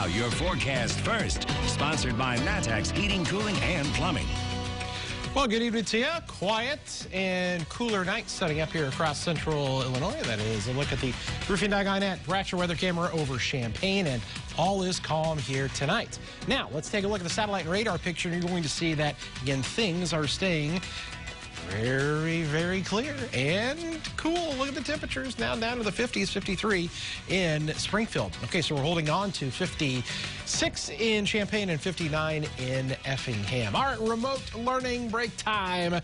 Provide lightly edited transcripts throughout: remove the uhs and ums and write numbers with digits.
Now, your forecast first, sponsored by Matex Heating, Cooling, and Plumbing. Well, good evening to you. Quiet and cooler night setting up here across central Illinois. That is a look at the Roofing Diagonette Ratchet weather camera over Champaign, and all is calm here tonight. Now, let's take a look at the satellite and radar picture. You're going to see that, again, things are staying very, very clear and cool. Look at the temperatures now down to the 50s, 53 in Springfield. Okay, so we're holding on to 56 in Champaign and 59 in Effingham. All right, remote learning break time.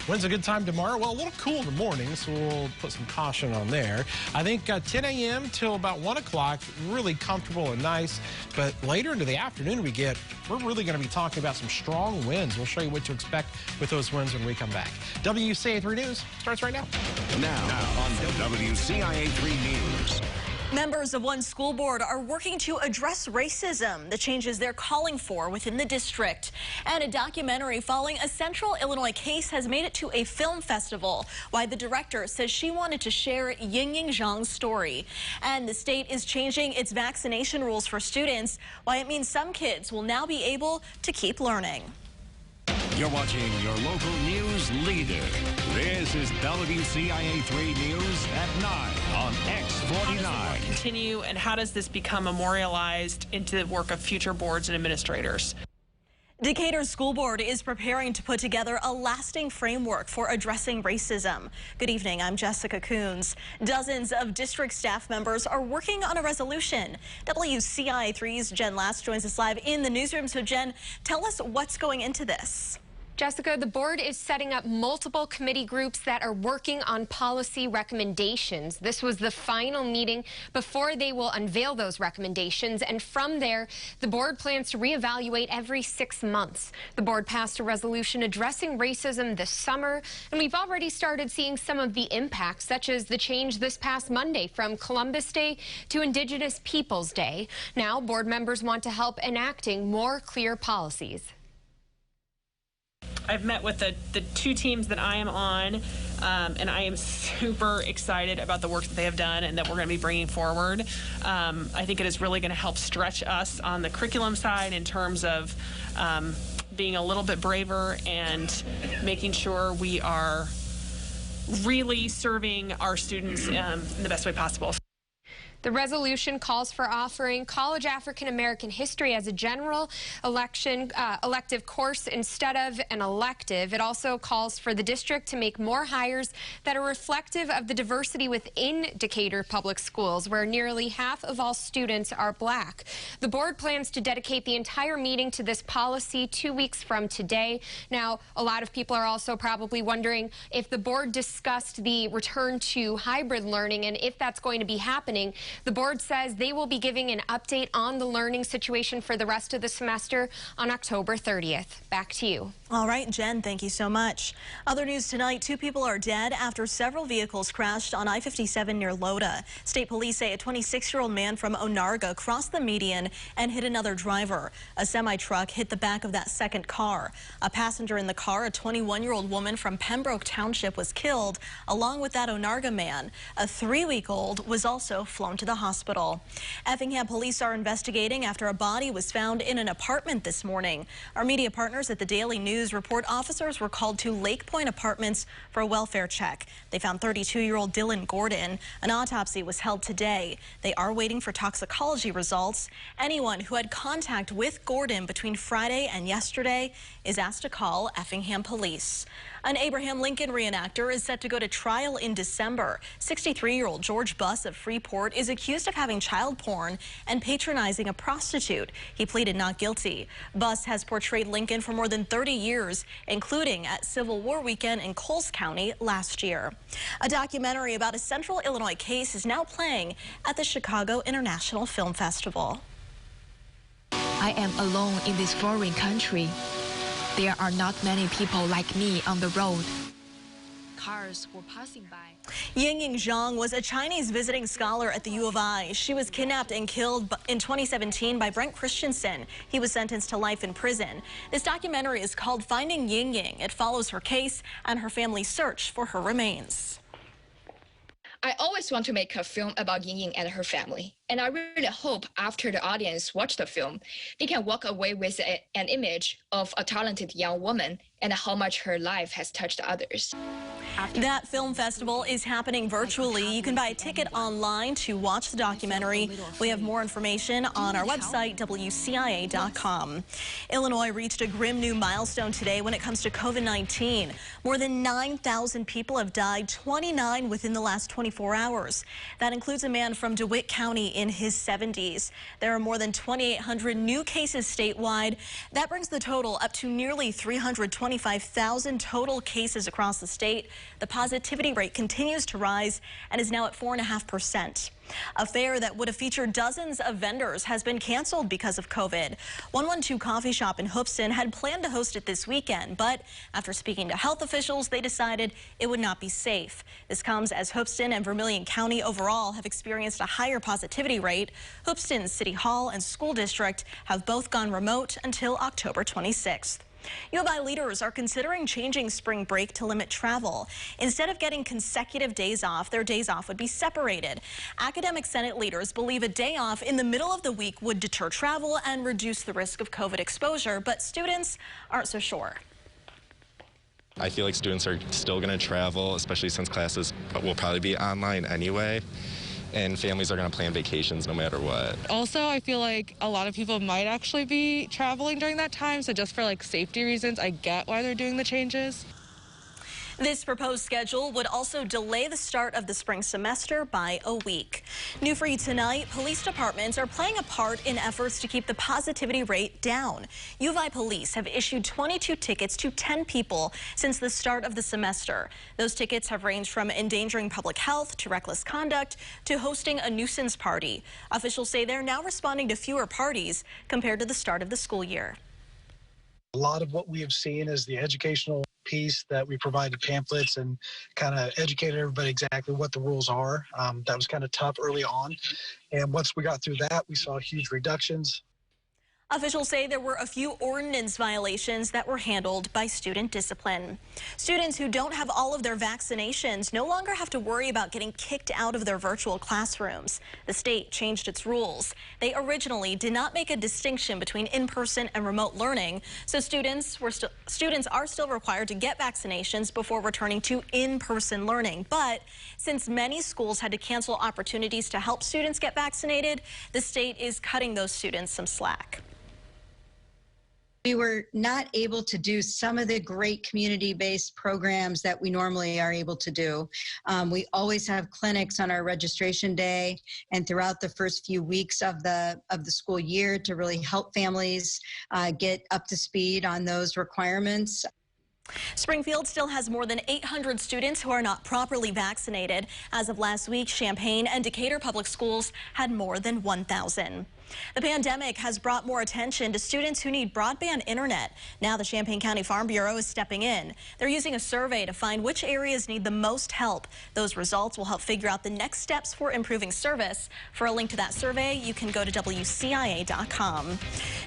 When's a good time tomorrow? Well, a little cool in the morning, so we'll put some caution on there. I think 10 a.m. till about 1 o'clock, really comfortable and nice. But later into the afternoon we're really going to be talking about some strong winds. We'll show you what to expect with those winds when we come back. WCIA 3 News starts right now. Now on WCIA 3 News. Members of one school board are working to address racism, the changes they're calling for within the district. And a documentary following a Central Illinois case has made it to a film festival. Why the director says she wanted to share Ying Zhang's story. And the state is changing its vaccination rules for students. Why it means some kids will now be able to keep learning. You're watching your local news leader. This is WCIA 3 News at 9 on X49. How does it continue, and how does this become memorialized into the work of future boards and administrators? Decatur School Board is preparing to put together a lasting framework for addressing racism. Good evening, I'm Jessica Coons. Dozens of district staff members are working on a resolution. WCIA 3's Jen Last joins us live in the newsroom. So Jen, tell us what's going into this. Jessica, the board is setting up multiple committee groups that are working on policy recommendations. This was the final meeting before they will unveil those recommendations, and from there, the board plans to reevaluate every 6 months. The board passed a resolution addressing racism this summer, and we've already started seeing some of the impacts, such as the change this past Monday from Columbus Day to Indigenous Peoples Day. Now, board members want to help enacting more clear policies. I've met with the two teams that I am on, and I am super excited about the work that they have done and that we're going to be bringing forward. I think it is really going to help stretch us on the curriculum side in terms of being a little bit braver and making sure we are really serving our students in the best way possible. The resolution calls for offering college African American history as a general elective course instead of an elective. It also calls for the district to make more hires that are reflective of the diversity within Decatur Public Schools, where nearly half of all students are black. The board plans to dedicate the entire meeting to this policy 2 weeks from today. Now, a lot of people are also probably wondering if the board discussed the return to hybrid learning and if that's going to be happening. The board says they will be giving an update on the learning situation for the rest of the semester on October 30th. Back to you. All right, Jen, thank you so much. Other news tonight, 2 people are dead after several vehicles crashed on I-57 near Loda. State police say a 26-year-old man from Onarga crossed the median and hit another driver. A semi-truck hit the back of that second car. A passenger in the car, a 21-year-old woman from Pembroke Township, was killed, along with that Onarga man. A 3-week-old was also flown to the hospital. Effingham police are investigating after a body was found in an apartment this morning. Our media partners at the Daily News report officers were called to Lake Point Apartments for a welfare check. They found 32-year-old Dylan Gordon. An autopsy was held today. They are waiting for toxicology results. Anyone who had contact with Gordon between Friday and yesterday is asked to call Effingham police. An Abraham Lincoln reenactor is set to go to trial in December. 63-year-old George Buss of Freeport is accused of having child porn and patronizing a prostitute. He pleaded not guilty. Buss has portrayed Lincoln for more than 30 years, including at Civil War weekend in Coles County last year. A documentary about a Central Illinois case is now playing at the Chicago International Film Festival. I am alone in this foreign country. There are not many people like me on the road. Cars were passing by. Ying Zhang was a Chinese visiting scholar at the U of I. She was kidnapped and killed in 2017 by Brent Christensen. He was sentenced to life in prison. This documentary is called Finding Ying Ying. It follows her case and her family's search for her remains. I always want to make a film about Ying Ying and her family. And I really hope after the audience watch the film, they can walk away with an image of a talented young woman and how much her life has touched others. That film festival is happening virtually. You can buy a ticket online to watch the documentary. We have more information on our website, WCIA.com. Illinois reached a grim new milestone today when it comes to COVID-19. More than 9,000 people have died, 29 within the last 24 hours. That includes a man from DeWitt County in his 70s. There are more than 2,800 new cases statewide. That brings the total up to nearly 325,000 total cases across the state. The positivity rate continues to rise and is now at 4.5%. A fair that would have featured dozens of vendors has been canceled because of COVID. 112 Coffee Shop in Hoopeston had planned to host it this weekend, but after speaking to health officials, they decided it would not be safe. This comes as Hoopeston and Vermilion County overall have experienced a higher positivity rate. Hoopeston's City Hall and School District have both gone remote until October 26th. U of I leaders are considering changing spring break to limit travel. Instead of getting consecutive days off, their days off would be separated. Academic Senate leaders believe a day off in the middle of the week would deter travel and reduce the risk of COVID exposure, but students aren't so sure. I feel like students are still going to travel, especially since classes will probably be online anyway. And families are going to plan vacations no matter what. Also, I feel like a lot of people might actually be traveling during that time, so just for like safety reasons, I get why they're doing the changes. This proposed schedule would also delay the start of the spring semester by a week. New for you tonight, police departments are playing a part in efforts to keep the positivity rate down. U of I police have issued 22 tickets to 10 people since the start of the semester. Those tickets have ranged from endangering public health to reckless conduct to hosting a nuisance party. Officials say they're now responding to fewer parties compared to the start of the school year. A lot of what we have seen is the educational piece that we provided pamphlets and kind of educated everybody exactly what the rules are. That was kind of tough early on. And once we got through that, we saw huge reductions. Officials say there were a few ordinance violations that were handled by student discipline. Students who don't have all of their vaccinations no longer have to worry about getting kicked out of their virtual classrooms. The state changed its rules. They originally did not make a distinction between in-person and remote learning, so students are still required to get vaccinations before returning to in-person learning. But since many schools had to cancel opportunities to help students get vaccinated, the state is cutting those students some slack. We were not able to do some of the great community-based programs that we normally are able to do. We always have clinics on our registration day and throughout the first few weeks of the school year to really help families get up to speed on those requirements. Springfield still has more than 800 students who are not properly vaccinated. As of last week, Champaign and Decatur Public Schools had more than 1,000. The pandemic has brought more attention to students who need broadband internet. Now the Champaign County Farm Bureau is stepping in. They're using a survey to find which areas need the most help. Those results will help figure out the next steps for improving service. For a link to that survey, you can go to WCIA.com.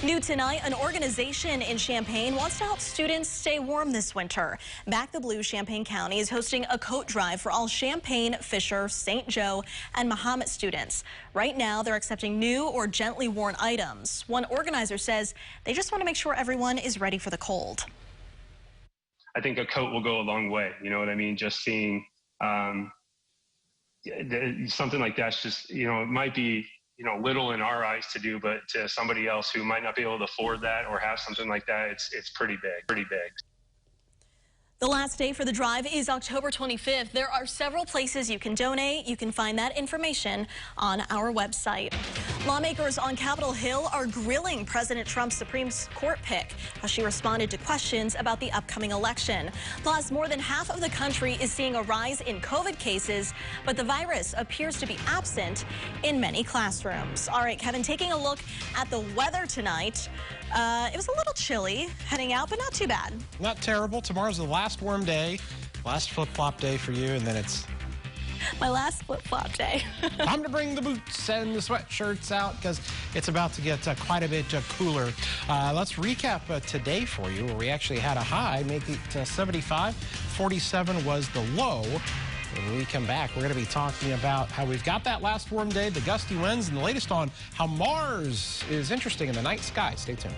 New tonight, an organization in Champaign wants to help students stay warm this winter. Back the Blue Champaign County is hosting a coat drive for all Champaign, Fisher, St. Joe, and Mahomet students. Right now, they're accepting new or gently worn items. One organizer says they just want to make sure everyone is ready for the cold. I think a coat will go a long way. You know what I mean? Just seeing something like that's just, it might be, little in our eyes to do, but to somebody else who might not be able to afford that or have something like that, it's pretty big. The last day for the drive is October 25th. There are several places you can donate. You can find that information on our website. Lawmakers on Capitol Hill are grilling President Trump's Supreme Court pick as she responded to questions about the upcoming election. Plus, more than half of the country is seeing a rise in COVID cases, but the virus appears to be absent in many classrooms. All right, Kevin, taking a look at the weather tonight. It was a little chilly heading out, but not too bad. Not terrible. Tomorrow's the last warm day, last flip-flop day for you, and then it's my last flip-flop day. Time to bring the boots and the sweatshirts out because it's about to get quite a bit cooler. Let's recap today for you, where we actually had a high, make it 75. 47 was the low. When we come back, we're going to be talking about how we've got that last warm day, the gusty winds, and the latest on how Mars is interesting in the night sky. Stay tuned.